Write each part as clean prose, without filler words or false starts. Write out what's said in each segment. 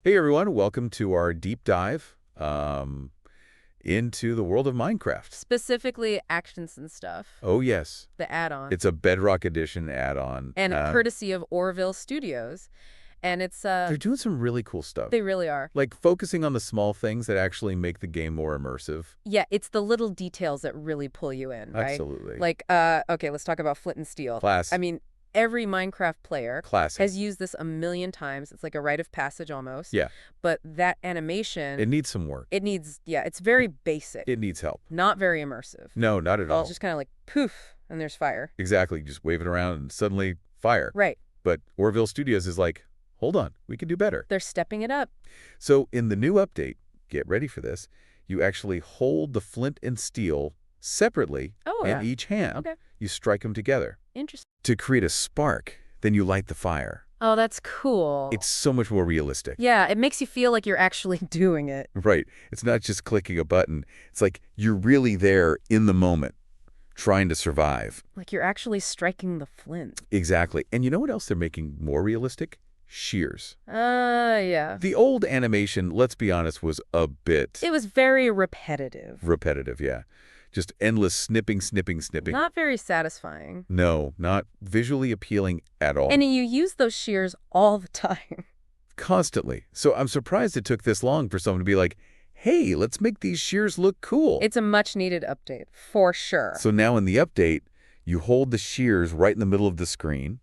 Hey everyone, welcome to our deep dive into the world of Minecraft. Specifically actions and stuff, Oh yes, the add-on. it's a Bedrock Edition add-on. And courtesy of Oreville Studios. And They're doing some really cool stuff, they really are. like focusing on the small things that actually make the game more immersive. Yeah, it's the little details that really pull you in, right? Absolutely. Like, okay, let's talk about flint and steel. I Class. mean, every Minecraft player Classic. has used this a million times. It's like a rite of passage almost. Yeah, But that it animation, needs some work. it needs, yeah, it's very basic, It needs help. not very immersive. No, not at all. It's just kind of like poof, and there's fire. Exactly, just wave it around and suddenly fire. Right. But Oreville Studios is like, hold on, we can do better. They're stepping it up. So in the new update, get ready for this, you actually hold the flint and steel separately Oh, in yeah. each hand. Okay. You strike them together Interesting. to create a spark. Then you light the fire. Oh, that's cool. It's so much more realistic. Yeah, it makes you feel like you're actually doing it. Right. It's not just clicking a button. It's like you're really there in the moment, trying to survive. Like you're actually striking the flint. Exactly. And you know what else they're making more realistic? Shears. Yeah. The old animation, let's be honest, was a bit It was very repetitive. repetitive, yeah. Just endless snipping, snipping, snipping. Not very satisfying. No, not visually appealing at all. And you use those shears all the time. Constantly. So I'm surprised it took this long for someone to be like, hey, let's make these shears look cool. It's a much needed update, for sure. So now in the update, you hold the shears right in the middle of the screen,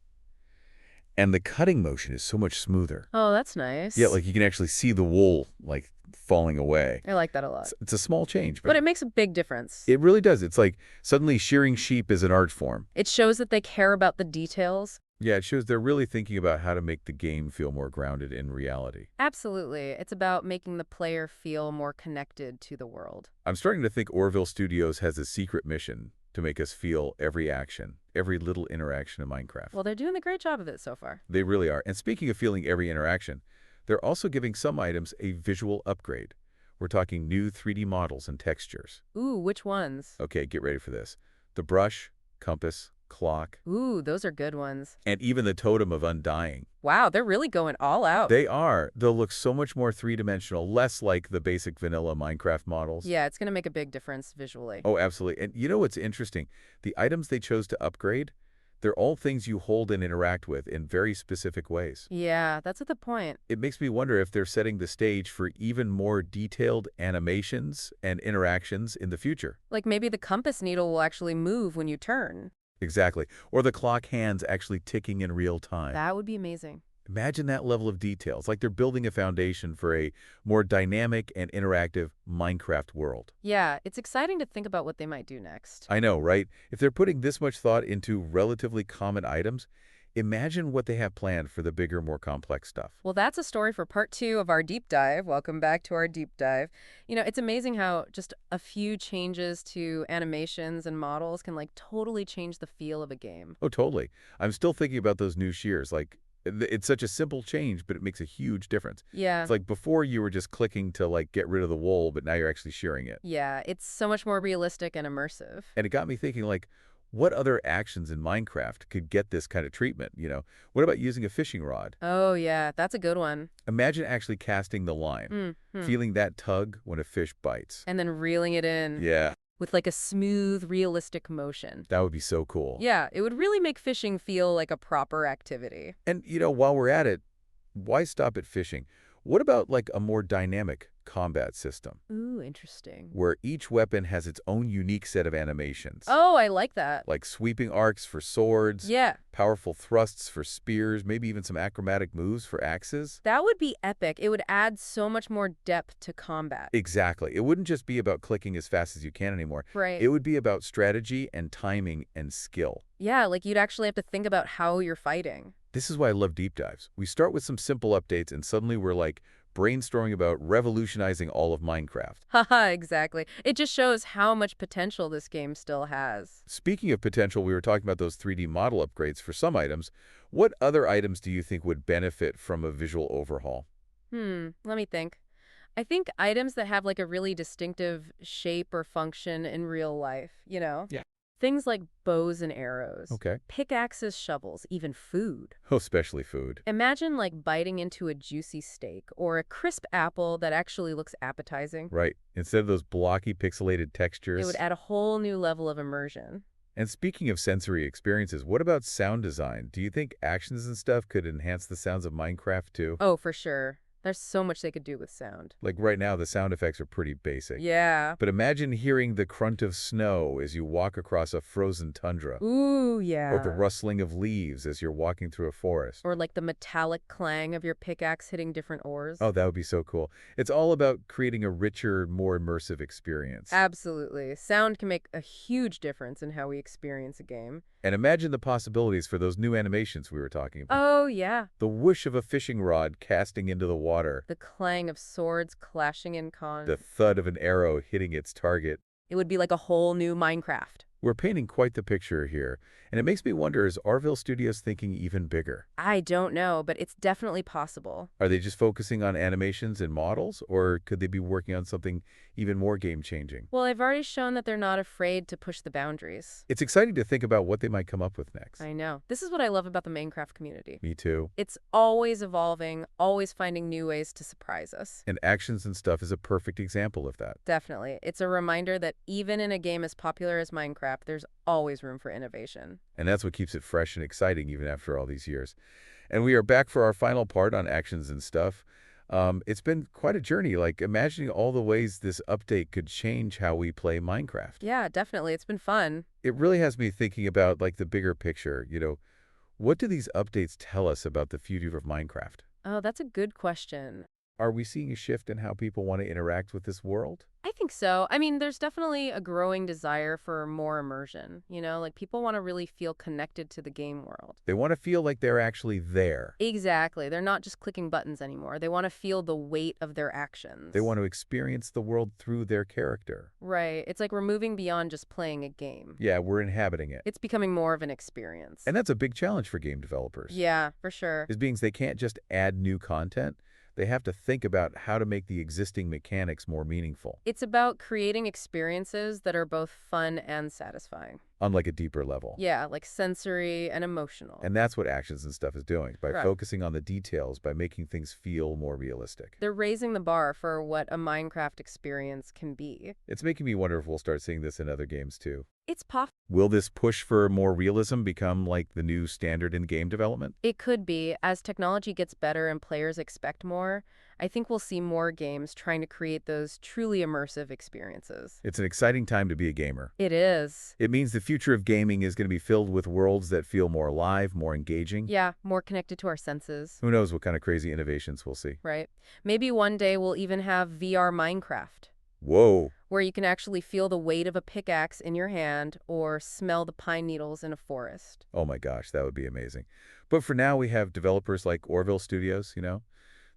and the cutting motion is so much smoother. Oh, that's nice. Yeah, like you can actually see the wool, like, falling away. I like that a lot. It's a small change, But it makes a big difference. it really does. It's like suddenly shearing sheep is an art form. It shows that they care about the details. Yeah, it shows they're really thinking about how to make the game feel more grounded in reality. Absolutely. It's about making the player feel more connected to the world. I'm starting to think Oreville Studios has a secret mission to make us feel every action, every little interaction in Minecraft. Well, they're doing a great job of it so far. They really are. And speaking of feeling every interaction, they're also giving some items a visual upgrade. We're talking new 3D models and textures. Ooh, which ones? Okay, get ready for this. The brush, compass, clock, Ooh, those are good ones. and even the totem of undying. Wow, they're really going all out. They are. They'll look so much more three-dimensional, less like the basic vanilla Minecraft models. Yeah, it's going to make a big difference visually. Oh, absolutely. And you know what's interesting? The items they chose to upgrade, they're all things you hold and interact with in very specific ways. Yeah, that's at the point. It makes me wonder if they're setting the stage for even more detailed animations and interactions in the future. Like maybe the compass needle will actually move when you turn. Exactly. Or the clock hands actually ticking in real time. That would be amazing. Imagine that level of detail. It's like they're building a foundation for a more dynamic and interactive Minecraft world. Yeah, it's exciting to think about what they might do next. I know, right? If they're putting this much thought into relatively common items, imagine what they have planned for the bigger, more complex stuff. Well, that's a story for part 2 of our deep dive. Welcome back to our deep dive. You know, it's amazing how just a few changes to animations and models can like totally change the feel of a game. Oh, totally. I'm still thinking about those new shears. Like, it's such a simple change, but it makes a huge difference. Yeah. It's like before you were just clicking to like get rid of the wool, but now you're actually shearing it. Yeah, it's so much more realistic and immersive. And it got me thinking, like, what other actions in Minecraft could get this kind of treatment? You know, what about using a fishing rod? Oh, yeah, that's a good one. Imagine actually casting the line, feeling that tug when a fish bites. And then reeling it in Yeah, with like a smooth, realistic motion. that would be so cool. Yeah, it would really make fishing feel like a proper activity. And, you know, while we're at it, why stop at fishing? What about like a more dynamic combat system Ooh, interesting. where each weapon has its own unique set of animations? Oh, I like that. Like sweeping arcs for swords, Yeah, powerful thrusts for spears, maybe even some acrobatic moves for axes. that would be epic. It would add so much more depth to combat. Exactly. It wouldn't just be about clicking as fast as you can anymore. Right. It would be about strategy and timing and skill. Yeah, like you'd actually have to think about how you're fighting. This is why I love deep dives. We start with some simple updates and suddenly we're like brainstorming about revolutionizing all of Minecraft. Haha, exactly. It just shows how much potential this game still has. Speaking of potential, we were talking about those 3D model upgrades for some items. What other items do you think would benefit from a visual overhaul? Let me think. I think items that have like a really distinctive shape or function in real life, you know? Yeah. Things like bows and arrows, Okay. pickaxes, shovels, even food. Oh, especially food. Imagine like biting into a juicy steak or a crisp apple that actually looks appetizing. Right. Instead of those blocky, pixelated It would textures. add a whole new level of immersion. And speaking of sensory experiences, what about sound design? Do you think actions and stuff could enhance the sounds of Minecraft too? Oh, for sure. There's so much they could do with sound. Like right now, the sound effects are pretty basic. Yeah. But imagine hearing the crunch of snow as you walk across a frozen tundra, Ooh, or the yeah. rustling of leaves as you're walking through a forest. Or like the metallic clang of your pickaxe hitting different ores. Oh, that would be so cool. It's all about creating a richer, more immersive experience. Absolutely. Sound can make a huge difference in how we experience a game. And imagine the possibilities for those new animations we were talking about. Oh, yeah. The whoosh of a fishing rod casting into the water, The clang of swords clashing in the thud of an arrow hitting its target. It would be like a whole new Minecraft. We're painting quite the picture here, and it makes me wonder, is Oreville Studios thinking even bigger? I don't know, but it's definitely possible. Are they just focusing on animations and models, or could they be working on something even more game-changing? Well, I've already shown that they're not afraid to push the boundaries. It's exciting to think about what they might come up with next. I know. This is what I love about the Minecraft community. Me too. It's always evolving, always finding new ways to surprise us. And actions and stuff is a perfect example of that. Definitely. It's a reminder that even in a game as popular as Minecraft, there's always room for innovation. And that's what keeps it fresh and exciting even after all these years. And we are back for our final part on actions and stuff. It's been quite a journey, like imagining all the ways this update could change how we play Minecraft. Yeah, definitely. It's been fun. It really has me thinking about like the bigger picture. What do these updates tell us about the future of Minecraft? Oh, that's a good question. Are we seeing a shift in how people want to interact with this world? I think so. I mean, there's definitely a growing desire for more immersion. Like people want to really feel connected to the game world. They want to feel like they're actually there. Exactly. They're not just clicking buttons anymore. They want to feel the weight of their actions. They want to experience the world through their character. Right. It's like we're moving beyond just playing a game. Yeah, we're inhabiting it. It's becoming more of an experience. And that's a big challenge for game developers. Yeah, for sure. Is being they can't just add new content. They have to think about how to make the existing mechanics more meaningful, It's about creating experiences that are both fun and satisfying. on like a deeper level. Yeah, like sensory and emotional. And that's what actions and stuff is doing, by Right. focusing on the details, by making things feel more realistic. They're raising the bar for what a Minecraft experience can be. It's making me wonder if we'll start seeing this in other games too. It's possible. Will this push for more realism become like the new standard in game development? It could be. As technology gets better and players expect more, I think we'll see more games trying to create those truly immersive experiences. It's an exciting time to be a gamer. It is. It means the future of gaming is going to be filled with worlds that feel more alive, more engaging. Yeah, more connected to our senses, Who knows what kind of crazy innovations we'll see. right? Maybe one day we'll even have VR Minecraft, Whoa. where you can actually feel the weight of a pickaxe in your hand or smell the pine needles in a forest. Oh my gosh, that would be amazing. But for now, we have developers like Oreville Studios.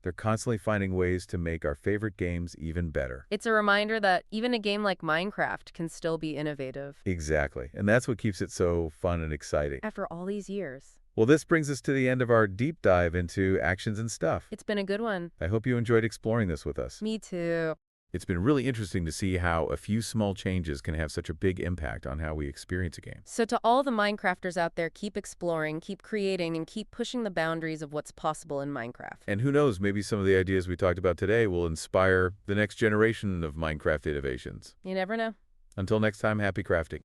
They're constantly finding ways to make our favorite games even better. It's a reminder that even a game like Minecraft can still be innovative Exactly. And that's what keeps it so fun and exciting. after all these years. Well, this brings us to the end of our deep dive into actions and stuff. It's been a good one. I hope you enjoyed exploring this with us. Me too. It's been really interesting to see how a few small changes can have such a big impact on how we experience a game. So to all the Minecrafters out there, keep exploring, keep creating, and keep pushing the boundaries of what's possible in Minecraft. And who knows, maybe some of the ideas we talked about today will inspire the next generation of Minecraft innovations. You never know. Until next time, happy crafting.